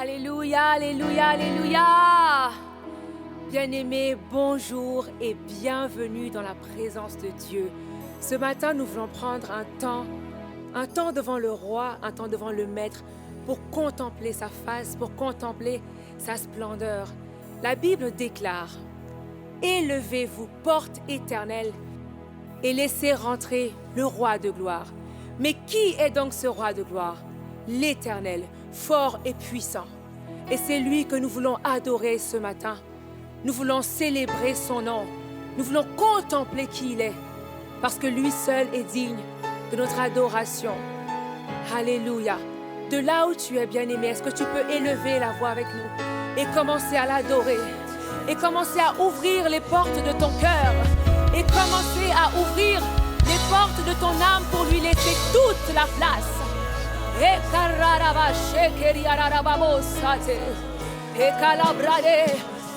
Alléluia, alléluia, alléluia. Bien-aimés, bonjour et bienvenue dans la présence de Dieu. Ce matin, nous voulons prendre un temps devant le roi, un temps devant le maître, pour contempler sa face, pour contempler sa splendeur. La Bible déclare: élevez-vous, porte éternelle, et laissez rentrer le roi de gloire. Mais qui est donc ce roi de gloire? L'Éternel, fort et puissant. Et c'est lui que nous voulons adorer ce matin. Nous voulons célébrer son nom. Nous voulons contempler qui il est, parce que lui seul est digne de notre adoration. Alléluia. De là où tu es, bien-aimé, est-ce que tu peux élever la voix avec nous et commencer à l'adorer, et commencer à ouvrir les portes de ton cœur, et commencer à ouvrir les portes de ton âme pour lui laisser toute la place.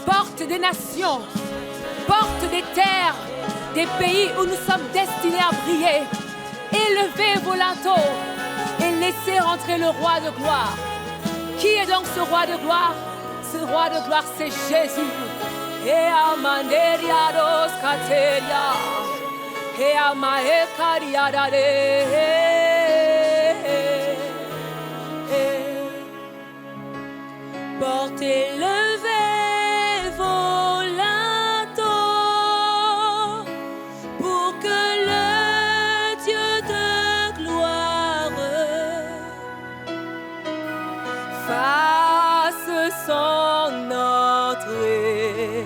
Porte des nations, porte des terres, des pays où nous sommes destinés à briller. Élevez vos linteaux et laissez rentrer le roi de gloire. Qui est donc ce roi de gloire? Ce roi de gloire, c'est Jésus. Et amaneria dos kateria, et amaekaria dade. Portez, levez vos linteaux pour que le Dieu de gloire fasse son entrée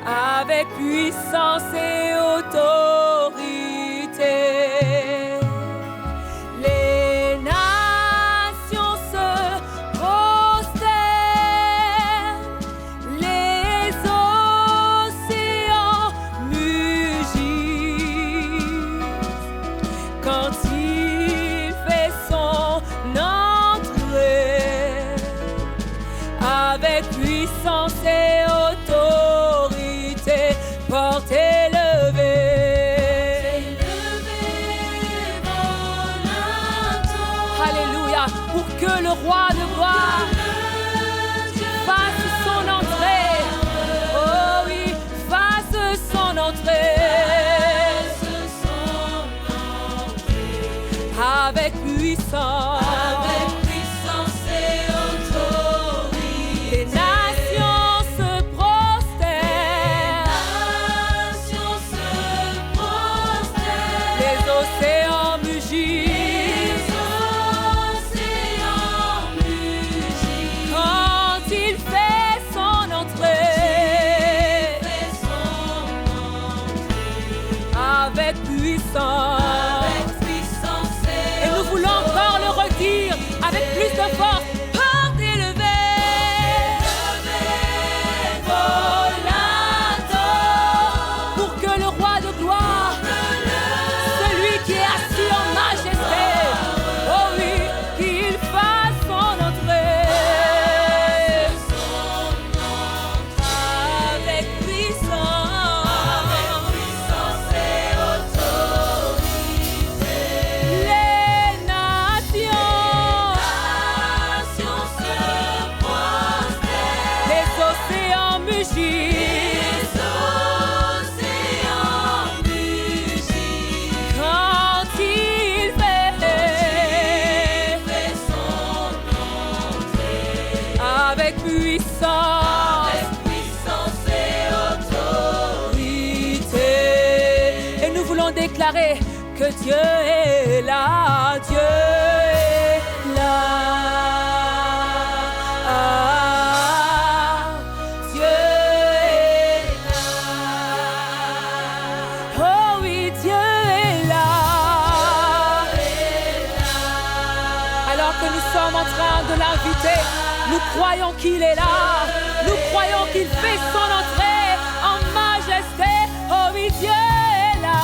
avec puissance et autorité. Et autorité, portez, levez vos linteaux. Alléluia, pour que le roi de gloire fasse son entrée. Oh oui, fasse son entrée. Avec puissance. Et nous voulons encore le redire avec plus de force. Portez, levez vos linteaux pour que le roi de gloire, celui qui est assis en majesté, oh oui, qu'il fasse son entrée avec puissance. Déclarer que Dieu est là, Dieu est là, Dieu est là, oh oui, Dieu est là. Alors que nous sommes en train de l'inviter, nous croyons qu'il est là, nous croyons qu'il fait son entrée en majesté, oh oui, Dieu est là.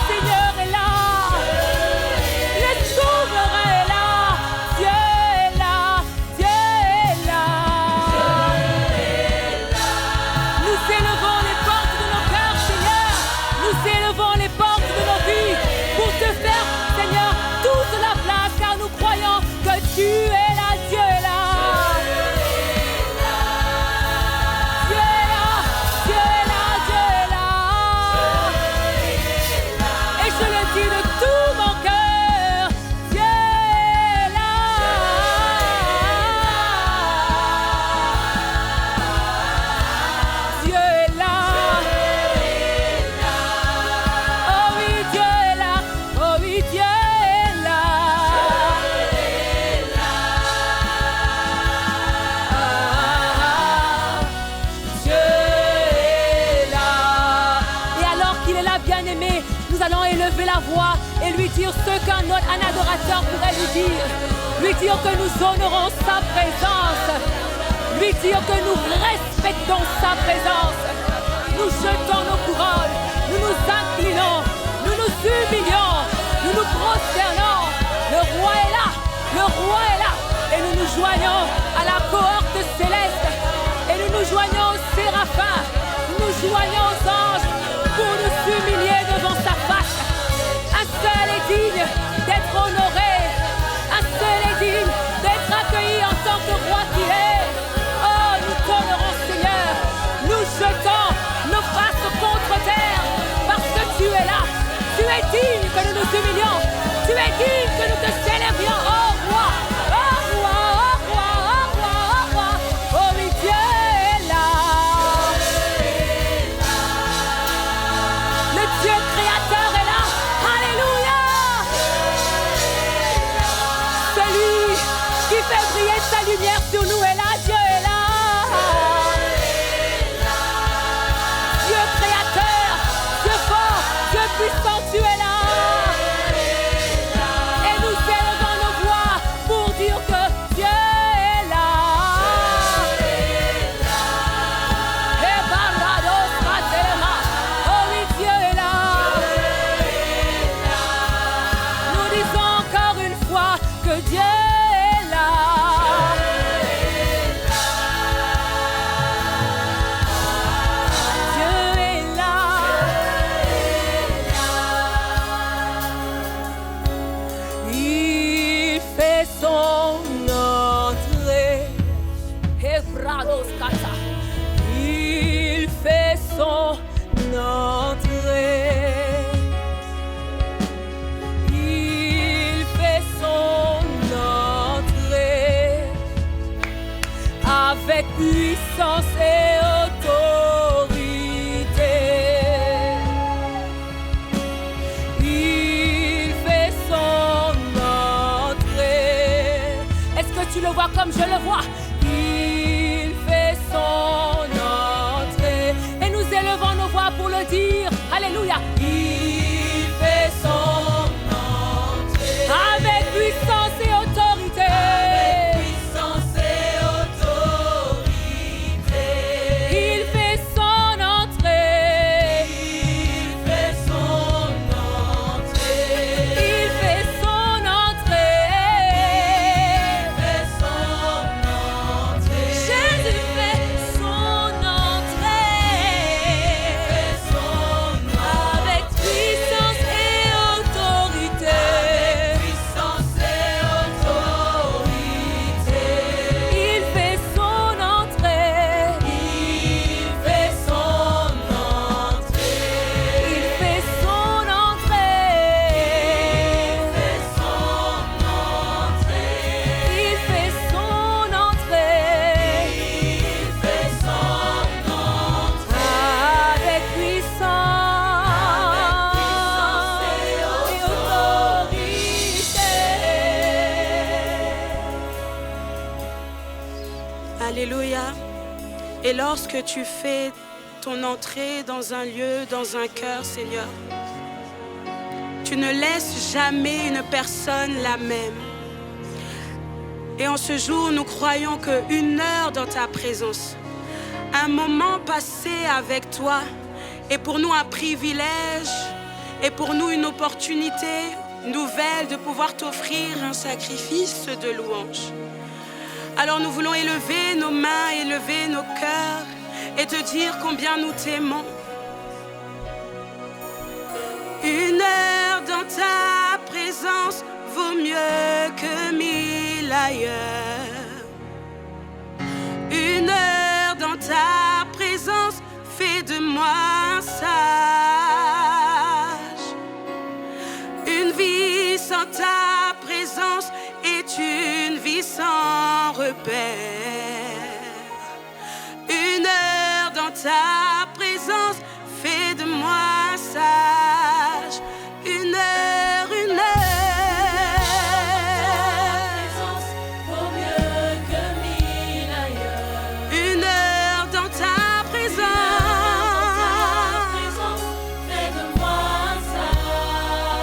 Seigneur est là. élever la voix et lui dire ce qu'un adorateur pourrait lui dire. Lui dire que nous honorons sa présence. Lui dire que nous respectons sa présence. Nous jetons nos couronnes, nous nous inclinons, nous nous humilions, nous nous prosternons. Le roi est là, le roi est là. Et nous nous joignons à la cohorte céleste. Et nous nous joignons aux séraphins. Nous nous joignons aux anges pour nous humilier devant sa face. Un seul est digne d'être honoré. Un seul est digne d'être accueilli en tant que roi qu'il est. Oh, nous t'honorons, Seigneur. Nous jetons nos faces contre terre parce que tu es là. Tu es digne que nous nous humilions. Tu es digne que nous te célébrions, oh roi. Oh roi, oh roi, oh roi, oh roi. Oh oui, Dieu est là. Le Dieu créateur est là. Alléluia. Celui qui fait briller sa lumière sur nous est là. Dieu est là. Dieu créateur, Dieu fort, Dieu puissant, tu es là. Et nous élevons nos voix pour dire que Dieu est là. Et Barados Ratelema, oh oui, Dieu est là. Nous disons encore une fois que Dieu est là. Dieu est là. Il fait son entrée. Hebrados Kata. Il fait son entrée. Il fait son entrée avec puissance et autorité. Il fait son entrée. Est-ce que tu le vois comme je le vois? Il fait son entrée. Et nous élevons nos voix pour le dire. Alléluia. Il fait son entrée. Avec puissance et autorité. Avec puissance et autorité. Il fait son entrée. Il fait son entrée. Il fait son entrée. Il fait son entrée. Jésus fait son entrée. Il fait son entrée. Avec puissance et autorité. Avec puissance et autorité. Il fait son entrée. Il fait son entrée. Il fait son entrée. Il fait son entrée. Il fait son entrée. Avec puissance et autorité. Alléluia. Et lorsque tu fais ton entrée dans un lieu, dans un cœur, Seigneur, tu ne laisses jamais une personne la même. Et en ce jour, nous croyons qu'une heure dans ta présence, un moment passé avec toi, est pour nous un privilège, et pour nous une opportunité nouvelle de pouvoir t'offrir un sacrifice de louange. Alors nous voulons élever nos mains, élever nos cœurs et te dire combien nous t'aimons. Une heure dans ta présence vaut mieux que 1000 ailleurs. Une heure dans ta présence fait de moi un sage. Une vie sans ta présence est une vie sans repère. Une heure dans ta présence fait de moi un sage. Une heure, une heure. Vaut mieux que 1000 ailleurs. Une heure dans ta présence. Fait de moi un sage.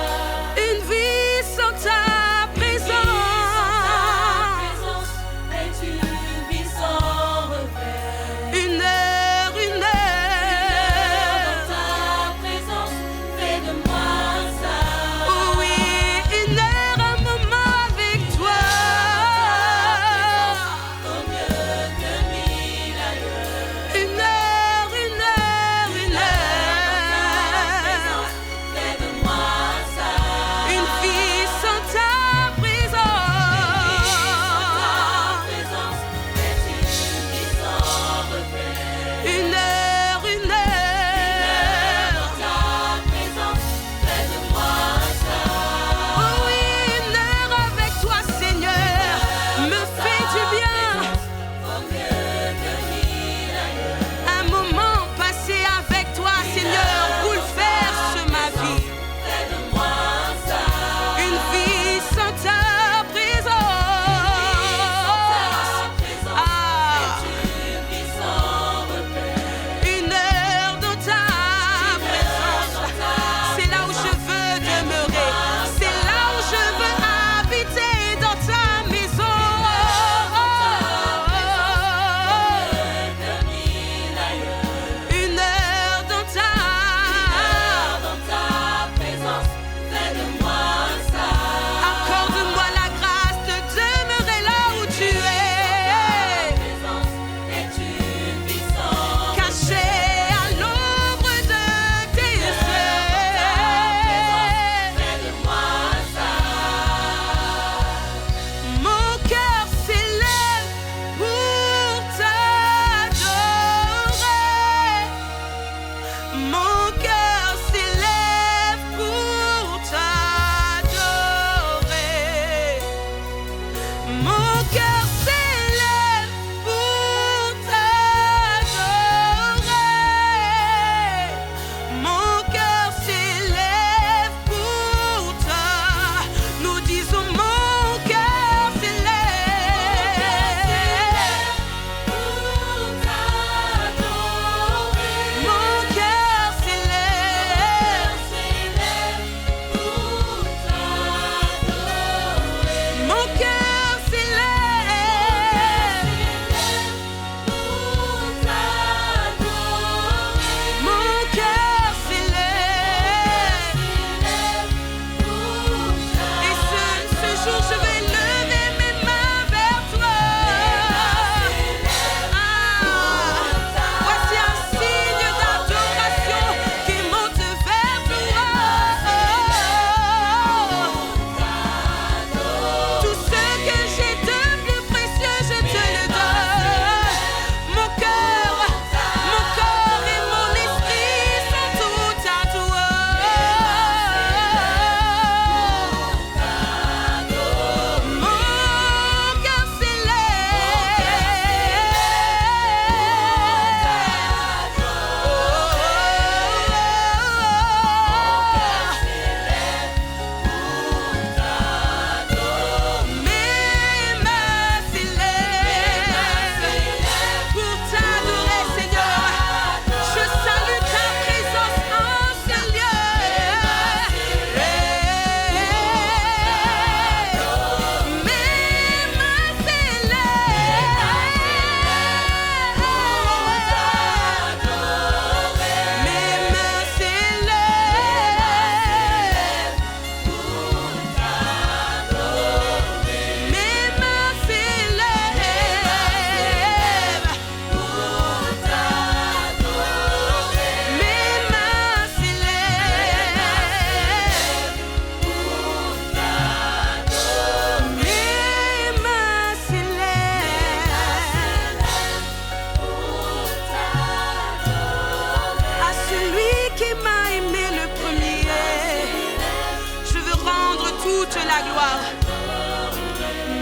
la gloire.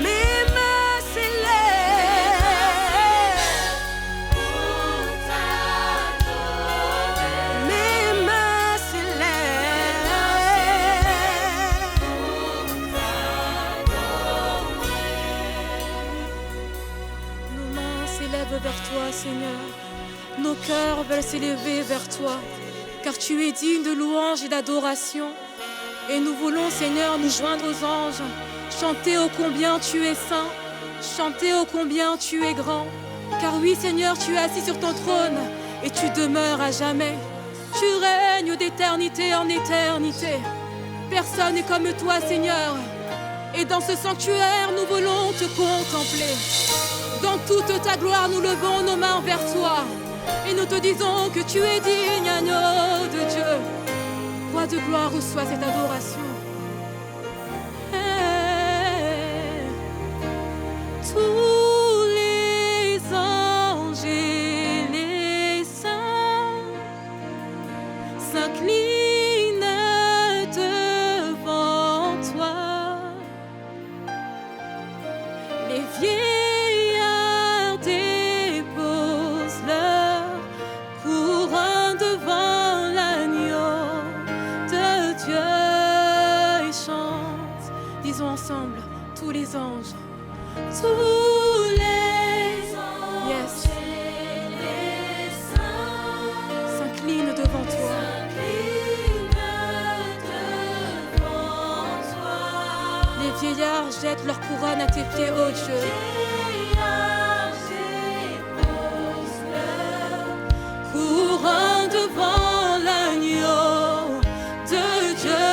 Mes mains s'élèvent. Mes mains s'élèvent. Nos mains s'élèvent vers toi, Seigneur. Nos cœurs veulent s'élever vers toi, car tu es digne de louange et d'adoration. Et nous voulons, Seigneur, nous joindre aux anges, chanter ô combien tu es saint, chanter ô combien tu es grand. Car oui, Seigneur, tu es assis sur ton trône et tu demeures à jamais. Tu règnes d'éternité en éternité. Personne n'est comme toi, Seigneur. Et dans ce sanctuaire, nous voulons te contempler. Dans toute ta gloire, nous levons nos mains vers toi. Et nous te disons que tu es digne, agneau de Dieu. Roi de gloire, reçois cette adoration. Tous les anges et les saints s'inclinent devant toi. Les vieillards déposent leur couronne devant l'agneau de Dieu et chantent. Disons ensemble, tous les anges. Tous les anges, yes, et les saints s'inclinent devant toi. Les vieillards jettent leur couronne à tes pieds, ô Dieu. Couronne devant l'agneau de Dieu.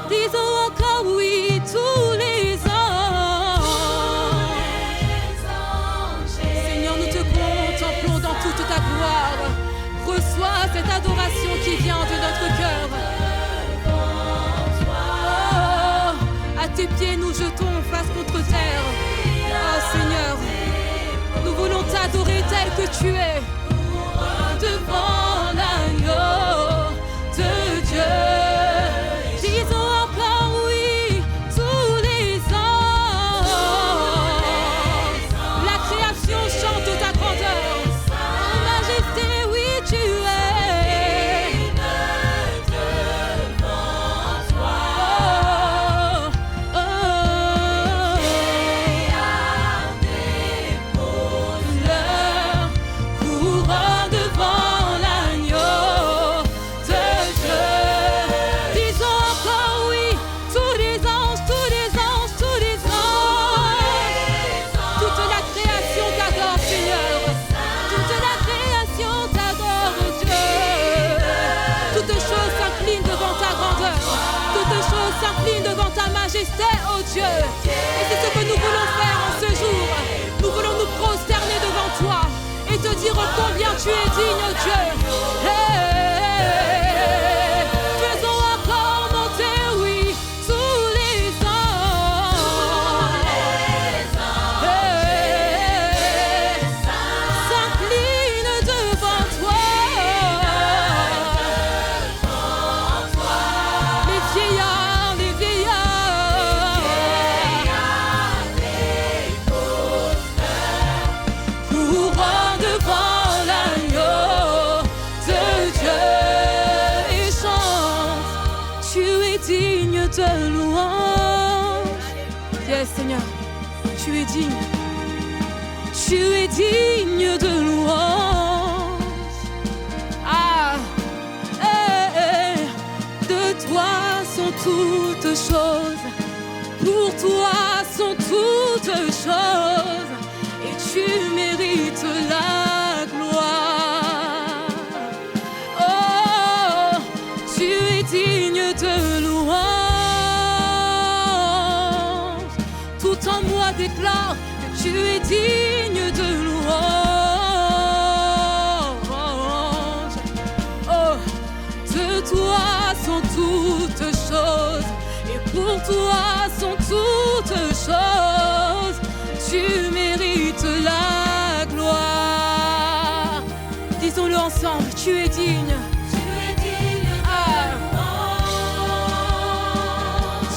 Disons encore oui, tous les anges. Seigneur, nous te contemplons dans toute ta gloire. Reçois cette adoration qui vient de notre cœur. Oh, à tes pieds nous jetons face contre terre. Oh Seigneur, nous voulons t'adorer tel que tu es. Devant l'agneau de Dieu. Disons encore oui, tous les anges. La création chante ta grandeur. En majesté, oui, tu es. Oh, oh, leur couronne devant l'agneau de Dieu. Disons encore oui, tous les anges, tous les anges, tous les anges. Toute la création t'adore, Seigneur. Toute la création t'adore, Dieu. Toute chose s'incline devant ta grandeur. Toute chose s'incline devant ta majesté, oh Dieu. Et c'est ce que nous voulons faire en ce jour. Nous voulons nous prosterner devant toi et te dire combien tu es digne, oh Dieu. Hey, faisons encore monter, oui, tous les anges. Hey, s'inclinent devant toi. Les vieillards, les vieillards. Couronne devant l'agneau de Dieu et chante. Tu es digne de louange. Yes, Seigneur, tu es digne. Tu es digne de louange. Ah, de toi sont toutes choses. Pour toi sont toutes choses. Et tu mérites la gloire. Oh, tu es digne de louange. Tout en moi déclare que tu es digne de louange. Oh, de toi sont toutes choses. Et pour toi sont toutes choses. Tu mérites la gloire. Disons-le ensemble, tu es digne. Tu es digne de louange.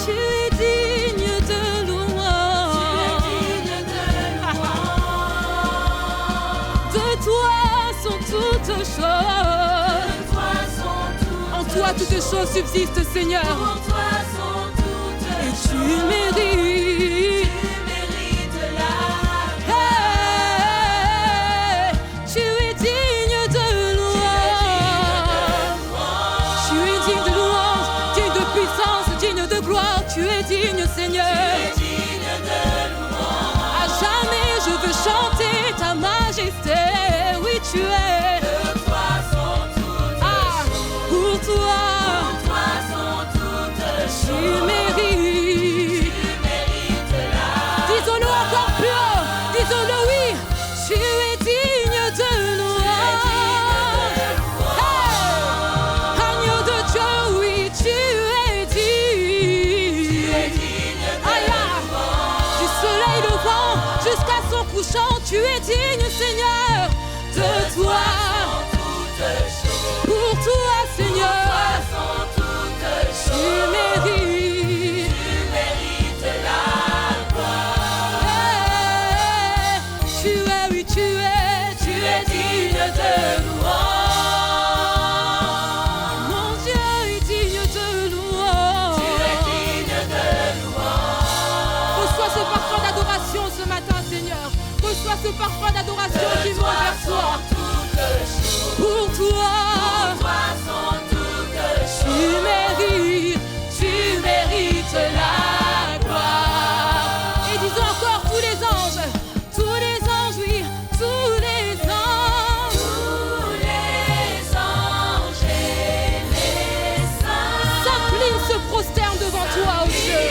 Tu toutes choses. En toi toutes choses subsistent, Seigneur. Et tu mérites. Tu es digne de louange. Tu es digne de louange, digne de puissance, digne de gloire. Tu es digne, Seigneur. À jamais je veux chanter ta majesté. Oui, tu es. Pour toi tu mérites. Disons-le encore plus haut. Disons-le, oui. Tu es digne de louange. Agneau de Dieu, oui, tu es digne. Du soleil levant jusqu'à son couchant, tu es digne, Seigneur, de toi. Pour toi, Seigneur, tu mérites. Tu es, oui, tu es digne de louange. Mon Dieu est digne de louange. Reçois ce parfum d'adoration ce matin, Seigneur. Reçois ce parfum d'adoration qui monte vers toi. Pour toi, tu mérites la gloire. Et disons encore tous les anges, oui, tous les anges et les saints s'inclinent, se prosternent devant toi, oh Dieu.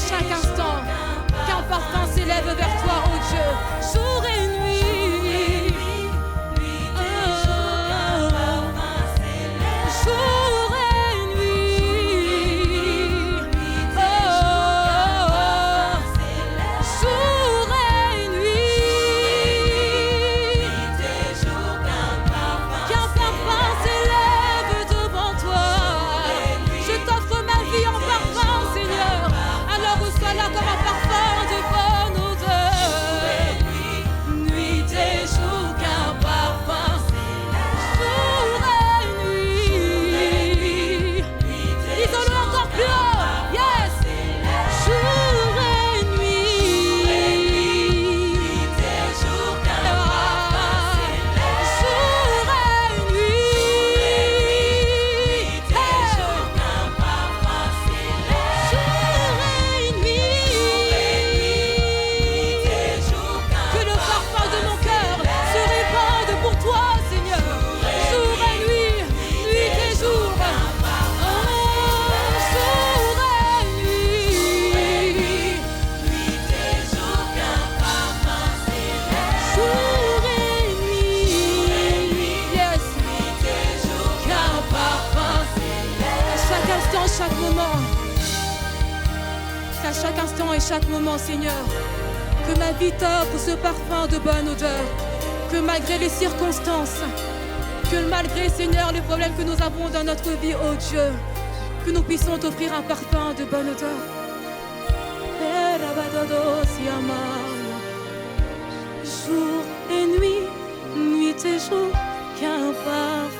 Chaque instant, qu'un parfum s'élève vers toi, oh Dieu, jour et nuit. Jour et nuit. Jour et nuit. Qu'un parfum s'élève devant toi. Je t'offre ma vie en parfum, Seigneur. Alors reçois-la comme un parfum de bonne odeur. Nuit et jour, qu'un parfum. Jour et nuit. Disons-le encore plus haut. Yes. Jour et nuit. Nuit et jour, qu'un parfum. Jour et nuit. Nuit et jour, qu'un parfum. Jour et que le parfum de mon cœur se répande pour toi, Seigneur. Jour et nuit, nuit et jour. Oh, jour et nuit. Nuit et jour, qu'un parfum s'élève. Jour et nuit. Yes. Nuit et jour, qu'un parfum s'élève. À chaque instant, chaque moment. À chaque instant et chaque moment, Seigneur, que ma vie t'offre ce parfum de bonne odeur, que malgré les circonstances, Que malgré, Seigneur, les problèmes que nous avons dans notre vie, oh Dieu, que nous puissions t'offrir un parfum de bonne odeur. Jour et nuit, nuit et jour, qu'un parfum